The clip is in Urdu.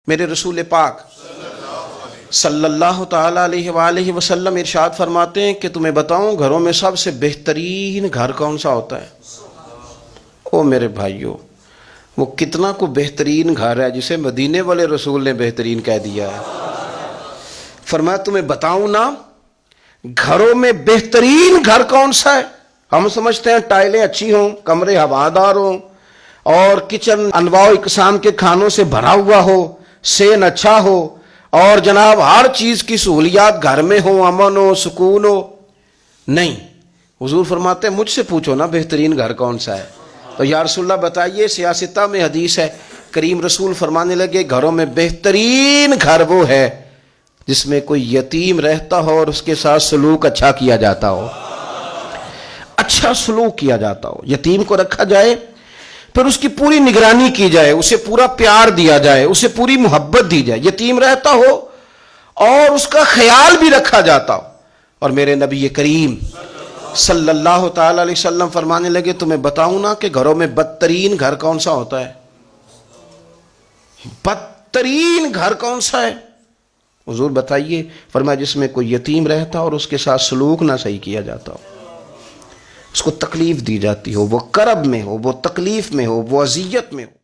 میرے رسول پاک صلی اللہ تعالیٰ علیہ وآلہ وسلم ارشاد فرماتے ہیں کہ تمہیں بتاؤں گھروں میں سب سے بہترین گھر کون سا ہوتا ہے؟ او میرے بھائیوں، وہ کتنا کو بہترین گھر ہے جسے مدینے والے رسول نے بہترین کہہ دیا ہے۔ فرمایا تمہیں بتاؤں نا گھروں میں بہترین گھر کون سا ہے؟ ہم سمجھتے ہیں ٹائلیں اچھی ہوں، کمرے ہوادار ہوں اور کچن انواع و اقسام کے کھانوں سے بھرا ہوا ہو، سین اچھا ہو اور جناب ہر چیز کی سہولیات گھر میں ہو، امن ہو، سکون ہو۔ نہیں، حضور فرماتے ہیں مجھ سے پوچھو نا بہترین گھر کون سا ہے؟ تو یا رسول اللہ بتائیے، سیاستہ میں حدیث ہے، کریم رسول فرمانے لگے گھروں میں بہترین گھر وہ ہے جس میں کوئی یتیم رہتا ہو اور اس کے ساتھ سلوک اچھا کیا جاتا ہو، اچھا سلوک کیا جاتا ہو، یتیم کو رکھا جائے پھر اس کی پوری نگرانی کی جائے، اسے پورا پیار دیا جائے، اسے پوری محبت دی جائے، یتیم رہتا ہو اور اس کا خیال بھی رکھا جاتا ہو۔ اور میرے نبی کریم صلی اللہ تعالی علیہ وسلم فرمانے لگے تمہیں بتاؤں نا کہ گھروں میں بدترین گھر کون سا ہوتا ہے؟ بدترین گھر کون سا ہے؟ حضور بتائیے، فرمایا جس میں کوئی یتیم رہتا اور اس کے ساتھ سلوک نہ صحیح کیا جاتا ہو، اس کو تکلیف دی جاتی ہو، وہ کرب میں ہو، وہ تکلیف میں ہو، وہ اذیت میں ہو۔